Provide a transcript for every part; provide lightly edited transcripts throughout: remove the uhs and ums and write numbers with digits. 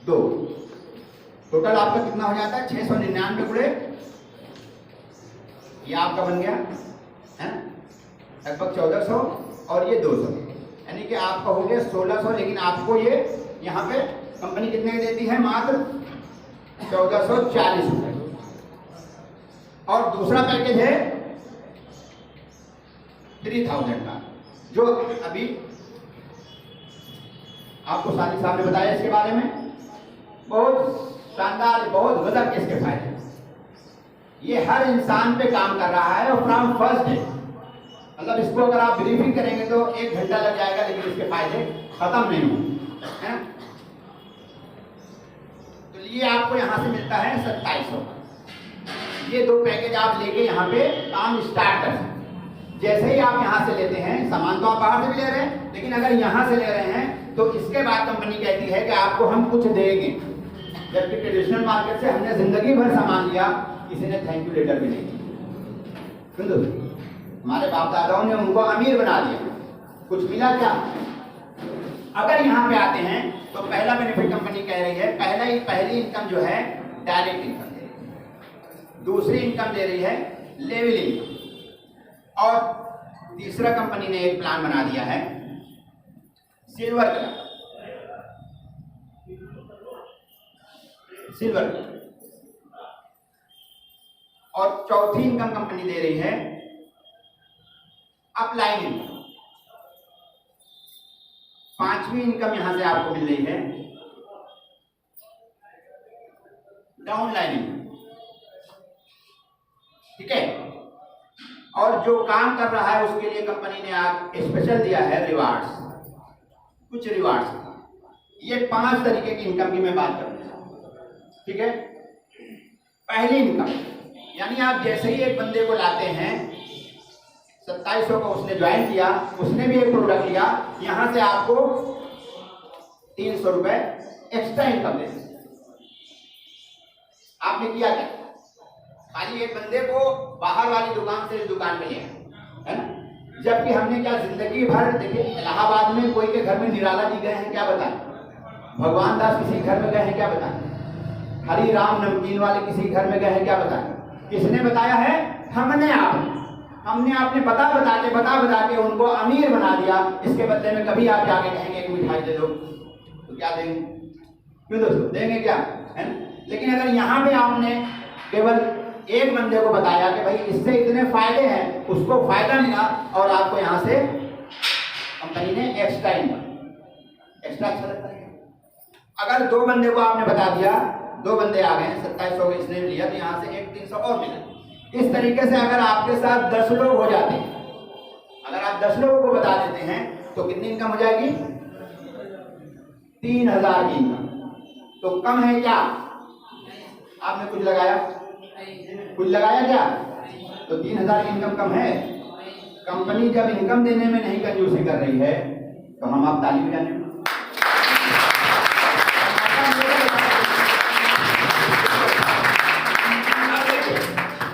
2, total आपका कितना हो जाता है 699 गुणे, ये आपका बन गया है लगभग 1400 और ये 200, यानी कि आपका हो गया 1600। लेकिन आपको ये यहाँ पे कंपनी कितने की देती है, मात्र 1440 रुपए। और दूसरा पैकेज है 3000 का, जो अभी आपको साथी साहब ने बताया इसके बारे में। बहुत शानदार, बहुत गजब के इसके फायदे। ये हर इंसान पे काम कर रहा है और फ्रॉम फर्स्ट डे, मतलब इसको अगर आप ब्रीफिंग करेंगे तो 1 घंटा लग जाएगा, लेकिन इसके फायदे खत्म नहीं होंगे, है। तो ये आपको यहाँ से मिलता है 2700 का। ये 2 पैकेज आप लेके यहाँ पे काम स्टार्ट कर सकते हैं। जैसे ही आप यहाँ से लेते हैं, सामान तो आप बाहर से भी ले रहे हैं, लेकिन अगर यहाँ से ले रहे हैं तो इसके बाद कंपनी कहती है कि आपको हम कुछ देंगे। जबकि ट्रेडिशनल मार्केट से हमने जिंदगी भर सामान लिया, किसी ने थैंक यू लेटर भी नहीं दिया। हमारे बाप दादाओं ने उनको अमीर बना दिया, कुछ मिला क्या? अगर यहाँ पे आते हैं तो पहला बेनिफिट कंपनी कह रही है, पहली इनकम जो है डायरेक्ट इनकम दे रही है, दूसरी इनकम दे रही है लेवल इनकम, और तीसरा कंपनी ने एक प्लान बना दिया है सिल्वर कलर, और चौथी इनकम कंपनी दे रही है अपलाइन इनकम। 5वीं इनकम यहां से आपको मिल रही है डाउनलाइन इनकम, ठीक है। और जो काम कर रहा है उसके लिए कंपनी ने आप स्पेशल दिया है रिवार्ड्स, कुछ रिवार्ड्स। ये 5 तरीके की इनकम की मैं बात करूंगा, ठीक है। पहली इनकम, यानी आप जैसे ही एक बंदे को लाते हैं, 2700 को उसने ज्वाइन किया, उसने भी एक प्रोडक्ट लिया, यहां से आपको 300 रुपए एक्स्ट्रा इनकम दे। आपने किया क्या? खाली एक बंदे को बाहर वाली दुकान से इस दुकान पे लिया, है ना। जबकि हमने क्या जिंदगी भर, देखिए इलाहाबाद में कोई के घर में निराला जी गए हैं क्या बताएं, भगवान दास किसी घर में गए हैं क्या बताएं, हरी राम नमकीन वाले किसी घर में गए हैं क्या बताएं? किसने बताया है? हमने आपने बता के उनको अमीर बना दिया। इसके बदले में कभी आप जाके कहेंगे कि मिठाई दे दो, तो क्या देंगे? क्यों दोस्तों, देंगे क्या, है ना। लेकिन अगर यहाँ पे आपने केवल एक बंदे को बताया कि भाई इससे इतने फायदे हैं, उसको फायदा मिला, और आपको यहाँ से कंपनी ने एक्स्ट्रा इनकम, एक्स्ट्रा अच्छा लगता है। अगर 2 बंदे को आपने बता दिया, 2 बंदे आ गए, 2700 इसने लिया, तो यहाँ से एक 300 और मिला। इस तरीके से अगर आपके साथ 10 लोग हो जाते हैं, अगर आप 10 लोगों को बता देते हैं तो कितनी इनकम हो जाएगी? 3000 की इनकम। तो कम है क्या? आपने कुछ लगाया क्या? तो 3000 की इनकम कम है? कंपनी जब इनकम देने में नहीं कंजूसी कर रही है तो हम आप ताली बजाने।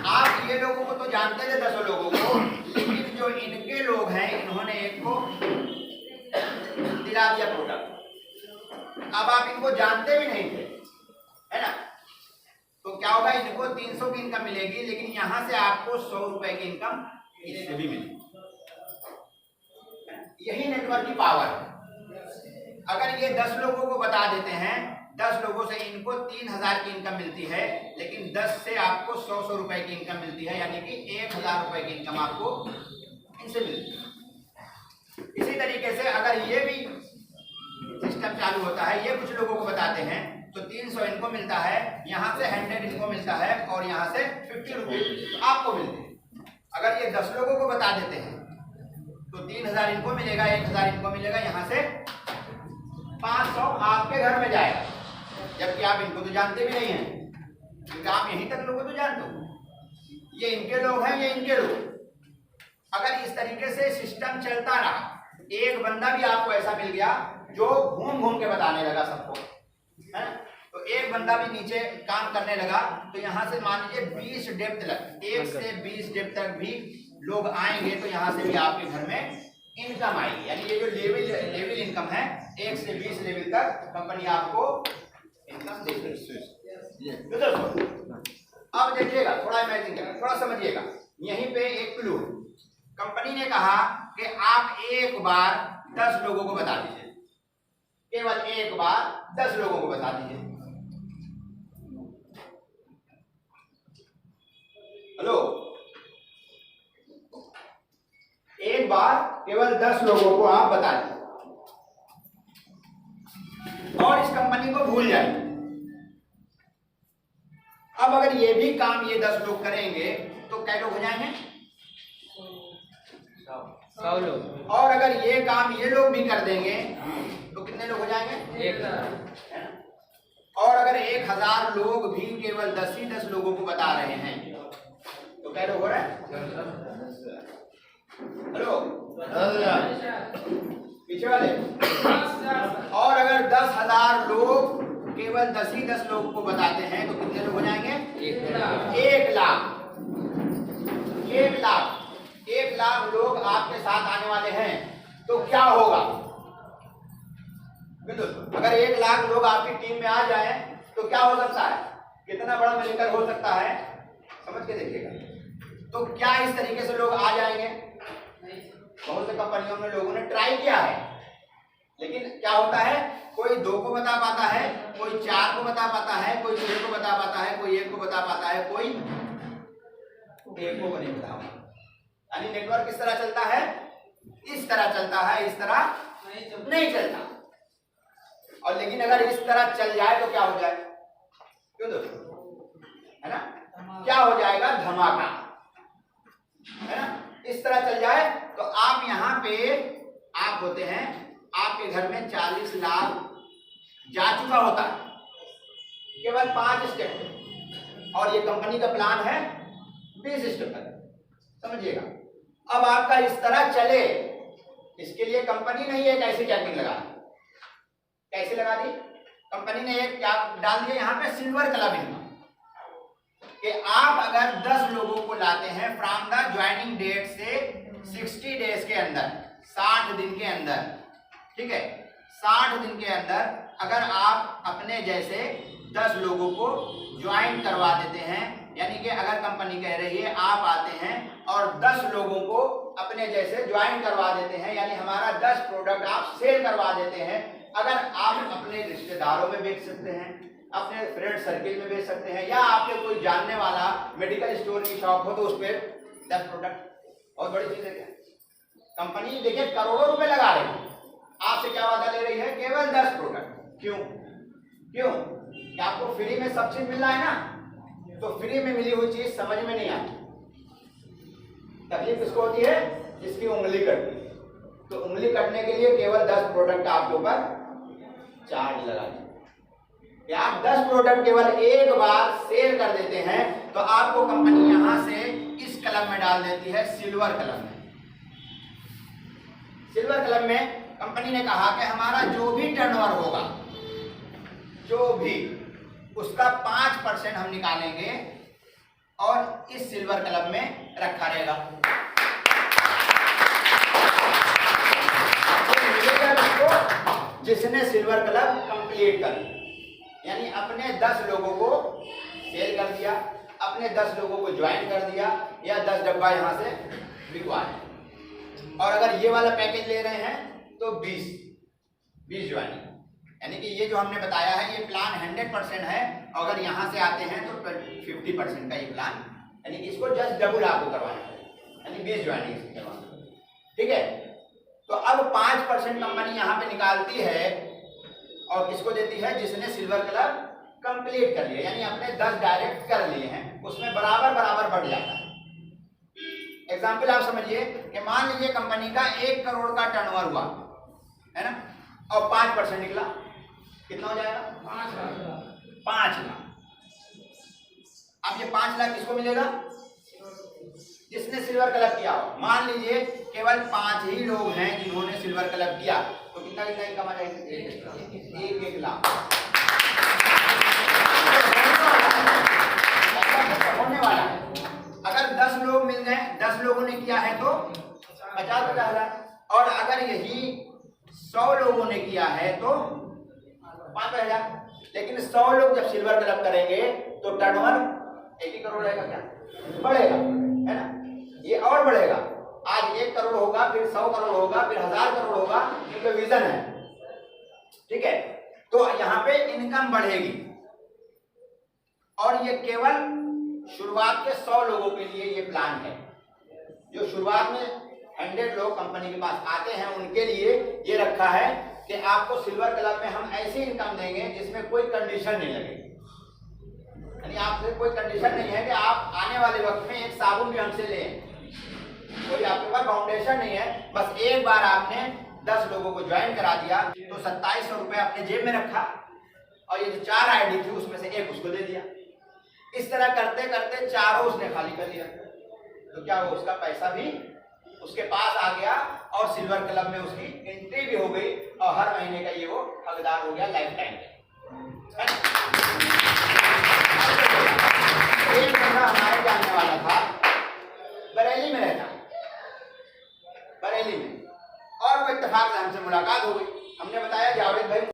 आप ये लोगों को तो जानते थे, 10 लोगों को, लेकिन जो इनके लोग हैं, इन्होंने एक को दिला दिया प्रोडक्ट। अब आप इनको जानते भी नहीं थे, है ना। तो क्या होगा, इनको 300 की इनकम मिलेगी, लेकिन यहां से आपको 100 रुपए की इनकम इससे भी मिलेगी। यही नेटवर्क की पावर है। अगर ये 10 लोगों को बता देते हैं, 10 लोगों से इनको 3000 की इनकम मिलती है, लेकिन 10 से आपको 100 रुपए की इनकम मिलती है, यानी कि 1000 रुपए की इनकम आपको इनसे मिलती है। इसी तरीके से अगर ये भी सिस्टम चालू होता है, ये कुछ लोगों को बताते हैं, तो 300 इनको मिलता है, यहाँ से 100 इनको मिलता है, और यहाँ से 50 रुपये आपको मिलते हैं। अगर ये 10 लोगों को बता देते हैं तो 3000 इनको मिलेगा, 1000 इनको मिलेगा, यहाँ से 500 आपके घर में जाएगा, जबकि आप इनको तो जानते भी नहीं हैं, क्योंकि आप यहीं तक लोगों को तो जानते हो, ये इनके लोग हैं, ये इनके लोग। अगर इस तरीके से सिस्टम चलता रहा, एक बंदा भी आपको ऐसा मिल गया जो घूम घूम के बताने लगा सबको, है, तो एक बंदा भी नीचे काम करने लगा, तो यहाँ से मान लीजिए 20 डेप्थ तक, 1 से 20 डेप्थ तक भी लोग आएंगे, तो यहाँ से भी आपके घर में इनकम आएगी। यानी ये जो लेवल इनकम है, 1 से 20 लेवल तक कंपनी आपको एकदम अब देखिएगा, थोड़ा इमेजिन करें, थोड़ा समझिएगा। यहीं पे एक क्लू, कंपनी ने कहा कि आप एक बार 10 लोगों को बता दीजिए, केवल एक बार 10 लोगों को बता दीजिए। हेलो, एक बार केवल 10 लोगों को आप बता दीजिए और इस कंपनी को भूल जाइए। अब अगर ये भी काम ये 10 लोग करेंगे तो कै लोग हो जाएंगे? 100 लोग। और अगर ये काम ये लोग भी कर देंगे तो कितने लोग हो जाएंगे? 1000। और अगर 1000 लोग भी केवल 10 ही 10 लोगों को बता रहे हैं तो कै लोग हो रहे हैं? हेलो, पीछे वाले। और अगर 10,000 लोग केवल 10 ही 10 लोगों को बताते हैं तो कितने लोग हो जाएंगे? 1 लाख। 1 लाख लोग आपके साथ आने वाले हैं तो क्या होगा? अगर 1 लाख लोग आपकी टीम में आ जाएं तो क्या हो सकता है? कितना बड़ा मिलकर हो सकता है, समझ के देखिएगा। तो क्या इस तरीके से लोग आ जाएंगे? बहुत से कंपनियों में लोगों ने ट्राई किया है, लेकिन क्या होता है, कोई 2 को बता पाता है, कोई 4 को बता पाता है, कोई 6 को बता पाता है, कोई 1 को बता पाता है, कोई 1 को नहीं बता पाता। यानी नेटवर्क किस तरह चलता है? इस तरह चलता है, इस तरह नहीं चलता। और लेकिन अगर इस तरह चल जाए तो क्या हो जाए? क्यों दोस्तों, है ना? क्या हो जाएगा? धमाका, है ना? इस तरह चल जाए तो आप यहाँ पे आप होते हैं, आपके घर में 40 लाख जा चुका होता है केवल 5 स्टेप, और ये कंपनी का प्लान है 20 स्टेप तक, समझिएगा। अब आपका इस तरह चले, इसके लिए कंपनी ने एक ऐसी टेक्निक लगा दी। कैसे लगा दी? कंपनी ने एक क्या डाल दिया यहाँ पे, सिल्वर क्लब इनका, कि आप अगर 10 लोगों को लाते हैं फ्रॉम द ज्वाइनिंग डेट से 60 डेज के अंदर, 60 दिन के अंदर, ठीक है, 60 दिन के अंदर अगर आप अपने जैसे 10 लोगों को ज्वाइन करवा देते हैं, यानी कि अगर कंपनी कह रही है आप आते हैं और 10 लोगों को अपने जैसे ज्वाइन करवा देते हैं, यानी हमारा 10 प्रोडक्ट आप सेल करवा देते हैं, अगर आप अपने रिश्तेदारों में बेच सकते हैं, अपने फ्रेंड सर्किल में बेच सकते हैं, या आपके कोई जानने वाला मेडिकल स्टोर की शॉप हो तो उस पर 10 प्रोडक्ट, बहुत बड़ी चीज है क्या? कंपनी देखिए करोड़ों रुपए लगा रही है, आपसे क्या वादा ले रही है? केवल 10 प्रोडक्ट। क्यों? कि आपको फ्री में सब चीज मिल रहा है ना, तो फ्री में मिली हुई चीज समझ में नहीं आती। तकलीफ किसको होती है? जिसकी उंगली कटती है। तो उंगली कटने के लिए केवल 10 प्रोडक्ट आपके ऊपर चार्ज लगा दीजिए। आप 10 प्रोडक्ट केवल एक बार सेल कर देते हैं तो आपको कंपनी यहां से इस क्लब में डाल देती है, सिल्वर क्लब में। सिल्वर क्लब में कंपनी ने कहा कि हमारा जो भी टर्नओवर होगा, जो भी, उसका 5% हम निकालेंगे और इस सिल्वर क्लब में रखा रहेगा। जिसने सिल्वर क्लब कंप्लीट कर लिया, यानी अपने 10 लोगों को सेल कर दिया, अपने 10 लोगों को ज्वाइन कर दिया, या 10 डब्बा यहां से बिकवाए। और अगर ये वाला पैकेज ले रहे हैं तो 20 ज्वाइनिंग, यानी कि ये जो हमने बताया है ये प्लान 100% है। अगर यहां से आते हैं तो 50% का ये प्लान, यानी कि इसको जस्ट डबल आपको करवाना है, यानी 20 ज्वाइनिंग करवाना, ठीक है। तो अब 5% कंपनी यहाँ पे निकालती है और किसको देती है? जिसने सिल्वर क्लब कंप्लीट कर लिया, यानी अपने 10 डायरेक्ट कर लिए हैं, उसमें बराबर बराबर बढ़ जाता है। एग्जाम्पल आप समझिए कि मान लीजिए कंपनी का 1 करोड़ का टर्नओवर हुआ, है ना, और 5% निकला, कितना हो जाएगा? 5 लाख। अब ये 5 लाख किसको मिलेगा? जिसने सिल्वर क्लब किया हो। मान लीजिए केवल 5 ही लोग हैं जिन्होंने सिल्वर क्लब किया, तो कितना इनकम आ जाएगा? 1 लाख। होने वाला है। अगर 10 लोग मिल गए, 10 लोगों ने किया है तो 50,000, और अगर यही 100 लोगों ने किया है तो 5,000। लेकिन 100 लोग जब सिल्वर क्लब करेंगे तो टर्नओवर 1 ही करोड़ रहेगा, क्या बढ़ेगा, है ना, ये और बढ़ेगा। आज 1 करोड़ होगा, फिर 100 करोड़ होगा, फिर 1000 करोड़ होगा, क्योंकि विजन है, ठीक है। तो यहाँ पे इनकम बढ़ेगी और ये केवल शुरुआत के 100 लोगों के लिए ये प्लान है। जो शुरुआत में 100 लोग कंपनी के पास आते हैं उनके लिए ये रखा है कि आपको सिल्वर क्लब में हम ऐसी इनकम देंगे जिसमें कोई कंडीशन नहीं लगेगी, यानी आपसे कोई कंडीशन नहीं है कि आप आने वाले वक्त में एक साबुन भी हमसे लें, कोई आपके पास फाउंडेशन नहीं है। बस एक बार आपने 10 लोगों को ज्वाइन करा दिया तो 2700 रुपये अपने जेब में रखा और ये जो 4 आईडी थी उसमें से एक उसको दे दिया। इस तरह करते करते चारों उसने खाली कर दिया, तो क्या वो उसका पैसा भी उसके पास आ गया और सिल्वर क्लब में उसकी एंट्री भी हो गई और हर महीने का ये वो हकदार हो गया लाइफ टाइम। एक बंदा हमारे जानने वाला था, बरेली में रहता, बरेली में, और वो इत्तेफाक से हमसे मुलाकात हो गई। हमने बताया जावेद भाई